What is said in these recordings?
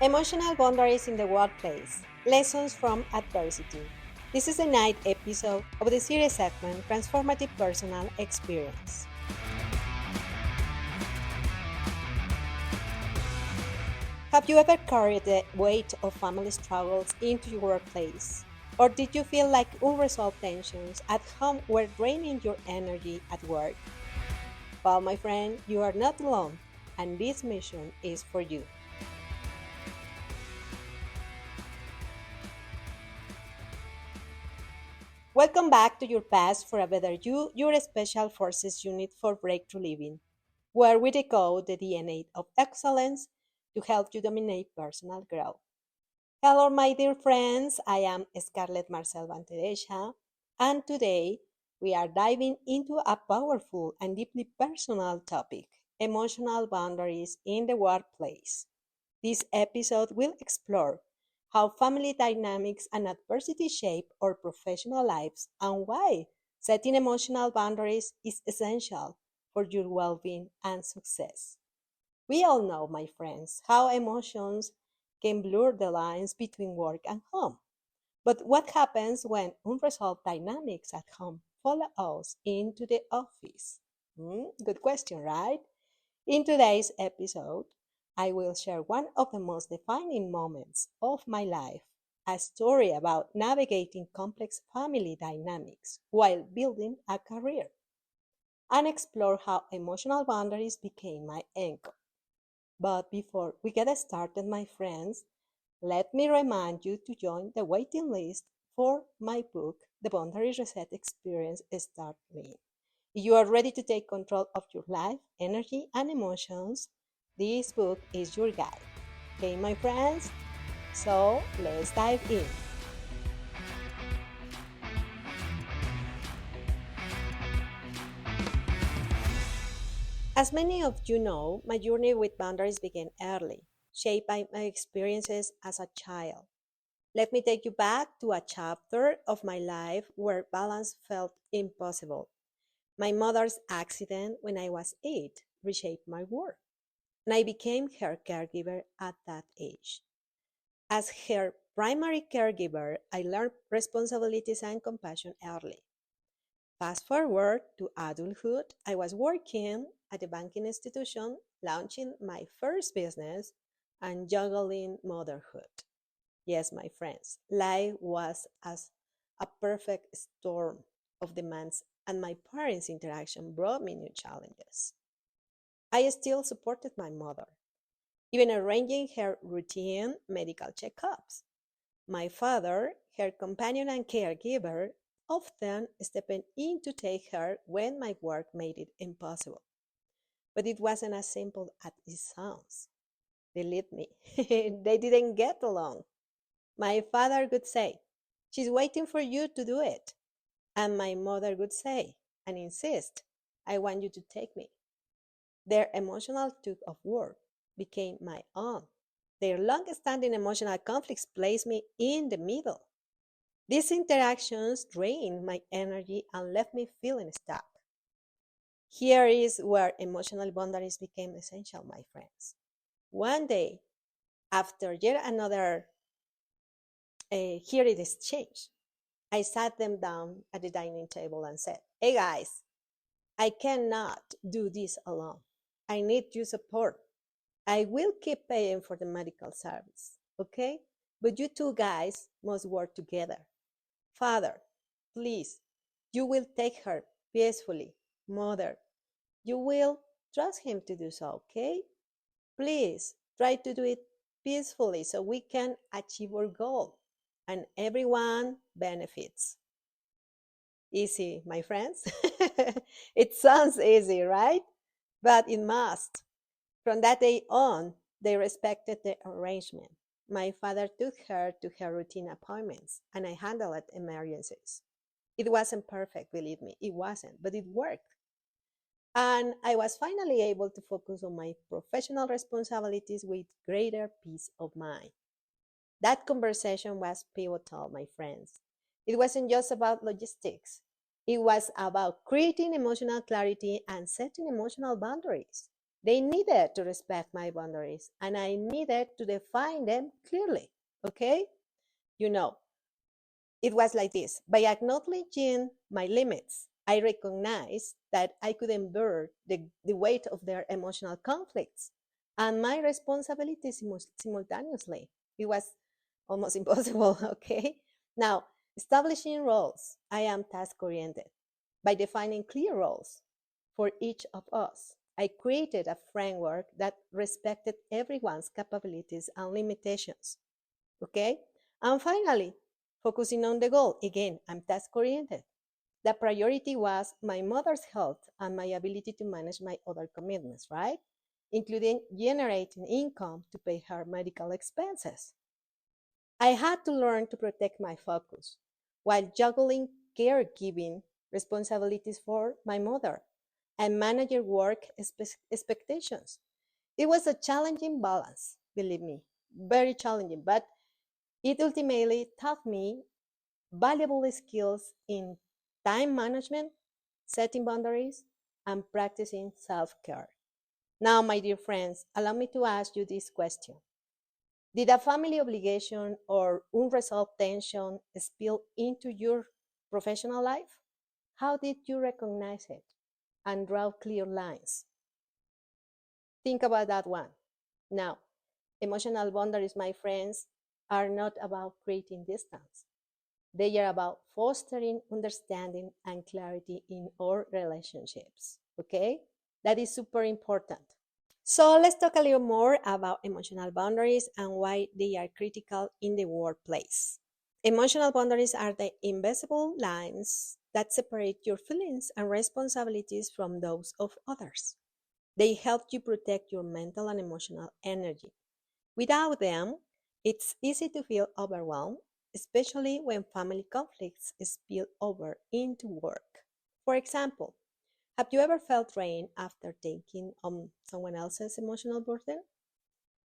Emotional boundaries in the workplace. Lessons from adversity. This is the ninth episode of the series segment Transformative Personal Experience. Have you ever carried the weight of family struggles into your workplace? Or did you feel like unresolved tensions at home were draining your energy at work? Well, my friend, you are not alone, and this mission is for you. Welcome back to Your Past for a Better You, your special forces unit for breakthrough living, where we decode the DNA of excellence to help you dominate personal growth. Hello, my dear friends. I am Scarlett Marcel Vantedeschia, and today we are diving into a powerful and deeply personal topic emotional boundaries in the workplace. This episode will explore how family dynamics and adversity shape our professional lives and why setting emotional boundaries is essential for your well being and success. We all know, my friends, how emotions can blur the lines between work and home. But what happens when unresolved dynamics at home follow us into the office? Good question, right? In today's episode, I will share one of the most defining moments of my life, a story about navigating complex family dynamics while building a career, and explore how emotional boundaries became my anchor. But before we get started, my friends, let me remind you to join the waiting list for my book, The Boundary Reset Experience Start Me. If you are ready to take control of your life, energy, and emotions, this book is your guide. Okay, my friends? So let's dive in. As many of you know, my journey with boundaries began early, shaped by my experiences as a child. Let me take you back to a chapter of my life where balance felt impossible. My mother's accident when I was 8 reshaped my world, and I became her caregiver at that age. As her primary caregiver, I learned responsibilities and compassion early. Fast forward to adulthood, I was working at a banking institution, launching my first business, and juggling motherhood. Yes, my friends, life was as a perfect storm of demands, and my parents' interaction brought me new challenges. I still supported my mother, even arranging her routine medical checkups. My father, her companion and caregiver, often stepping in to take her when my work made it impossible. But it wasn't as simple as it sounds. Believe me, they didn't get along. My father would say, "She's waiting for you to do it." And my mother would say and insist, "I want you to take me." Their emotional tug of war became my own. Their long standing emotional conflicts placed me in the middle. These interactions drained my energy and left me feeling stuck. Here is where emotional boundaries became essential, my friends. One day, after yet another heated exchange, I sat them down at the dining table and said, "Hey guys, I cannot do this alone. I need your support. I will keep paying for the medical service, okay? But you two guys must work together. Father, please, you will take her peacefully. Mother, you will trust him to do so, okay? Please try to do it peacefully so we can achieve our goal and everyone benefits." Easy, my friends. It sounds easy, right? But it must. From that day on, they respected the arrangement. My father took her to her routine appointments, and I handled emergencies. It wasn't perfect, believe me, it wasn't, but it worked. And I was finally able to focus on my professional responsibilities with greater peace of mind. That conversation was pivotal, my friends. It wasn't just about logistics, it was about creating emotional clarity and setting emotional boundaries. They needed to respect my boundaries, and I needed to define them clearly. Okay? You know, it was like this: by acknowledging my limits, I recognized that I couldn't bear the weight of their emotional conflicts and my responsibilities simultaneously. It was almost impossible, okay? Now, establishing roles, I am task oriented. By defining clear roles for each of us, I created a framework that respected everyone's capabilities and limitations. Okay? And finally, focusing on the goal. Again, I'm task oriented. The priority was my mother's health and my ability to manage my other commitments, right? Including generating income to pay her medical expenses. I had to learn to protect my focus while juggling caregiving responsibilities for my mother and manager work expectations. It was a challenging balance, believe me, very challenging, but it ultimately taught me valuable skills in time management, setting boundaries, and practicing self care. Now, my dear friends, allow me to ask you this question: did a family obligation or unresolved tension spill into your professional life? How did you recognize it and draw clear lines? Think about that one. Now, emotional boundaries, my friends, are not about creating distance. They are about fostering understanding and clarity in our relationships. Okay? That is super important. So let's talk a little more about emotional boundaries and why they are critical in the workplace. Emotional boundaries are the invisible lines that separate your feelings and responsibilities from those of others. They help you protect your mental and emotional energy. Without them, it's easy to feel overwhelmed, especially when family conflicts spill over into work. For example, have you ever felt drained after taking on someone else's emotional burden?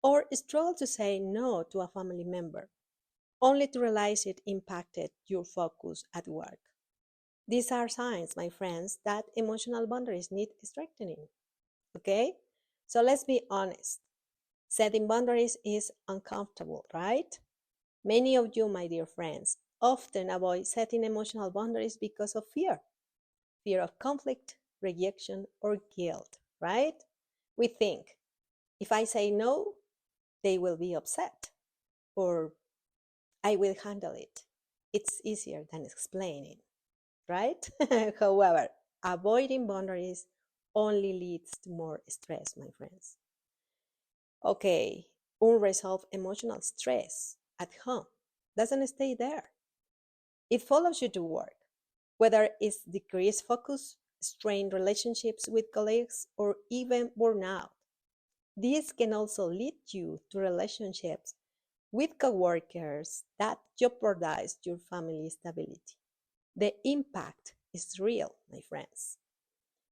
Or struggled to say no to a family member, only to realize it impacted your focus at work? These are signs, my friends, that emotional boundaries need strengthening. Okay? So let's be honest. Setting boundaries is uncomfortable, right? Many of you, my dear friends, often avoid setting emotional boundaries because of fear of conflict, rejection, or guilt, right? We think if I say no, they will be upset, or I will handle it. It's easier than explaining, right? However, avoiding boundaries only leads to more stress, my friends. Okay, unresolved emotional stress at home doesn't stay there. It follows you to work, whether it's decreased focus, strained relationships with colleagues, or even burnout. This can also lead you to relationships with coworkers that jeopardize your family stability. The impact is real, my friends.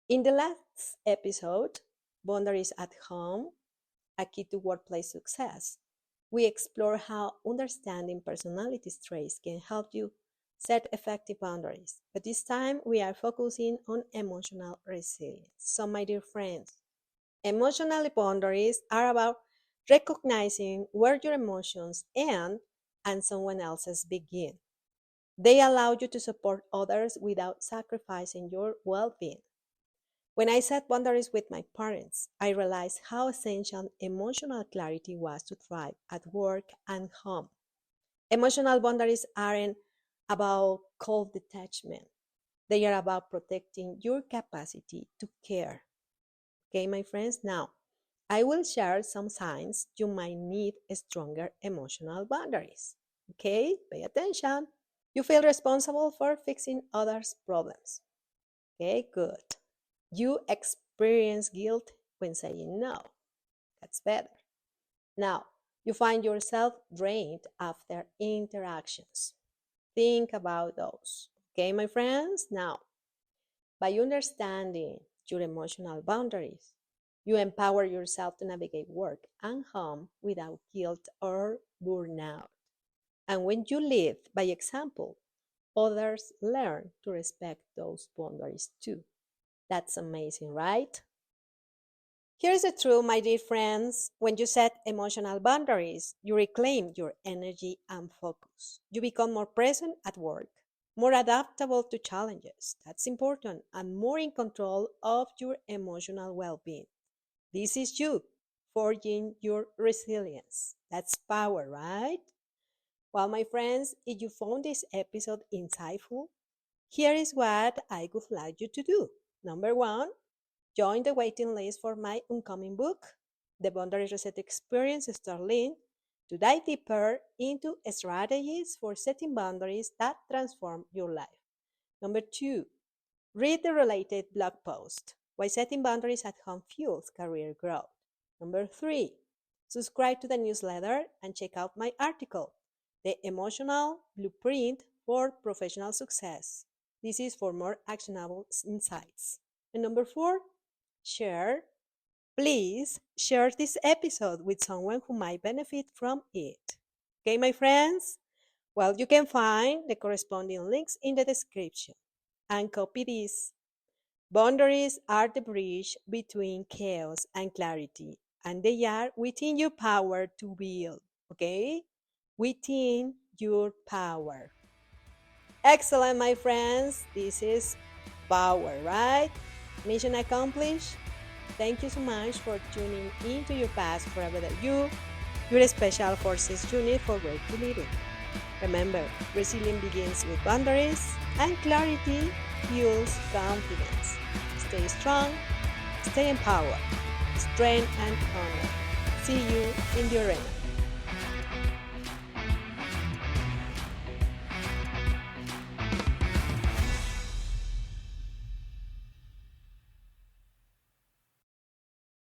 In the last episode, Boundaries at Home, a key to workplace success, we explore how understanding personality traits can help you set effective boundaries. But this time we are focusing on emotional resilience. So, my dear friends, emotional boundaries are about recognizing where your emotions end and someone else's begin. They allow you to support others without sacrificing your well being. When I set boundaries with my parents, I realized how essential emotional clarity was to thrive at work and home. Emotional boundaries aren't about cold detachment, they are about protecting your capacity to care. Okay, my friends? Now, I will share some signs you might need stronger emotional boundaries. Okay, pay attention. You feel responsible for fixing others' problems. Okay, good. You experience guilt when saying no. That's better. Now, you find yourself drained after interactions. Think about those. Okay, my friends? Now, by understanding your emotional boundaries, you empower yourself to navigate work and home without guilt or burnout. And when you live by example, others learn to respect those boundaries too. That's amazing, right? Here's the truth, my dear friends. When you set emotional boundaries, you reclaim your energy and focus. You become more present at work, more adaptable to challenges. That's important, and more in control of your emotional well being. This is you forging your resilience. That's power, right? Well, my friends, if you found this episode insightful, here is what I would like you to do. Number one, join the waiting list for my upcoming book, The Boundary Reset Experience Starling, to dive deeper into strategies for setting boundaries that transform your life. Number two, read the related blog post, Why Setting Boundaries at Home Fuels Career Growth. Number three, subscribe to the newsletter and check out my article, The Emotional Blueprint for Professional Success. This is for more actionable insights. And number four, share. Please share this episode with someone who might benefit from it. Okay, my friends? Well, you can find the corresponding links in the description. And copy this. Boundaries are the bridge between chaos and clarity, and they are within your power to build. Okay? Within your power. Excellent, my friends. This is power, right? Mission accomplished. Thank you so much for tuning into your past for a better you, your special forces unit for great leading. Remember, resilience begins with boundaries, and clarity fuels confidence. Stay strong, stay empowered, strength and honor. See you in the arena.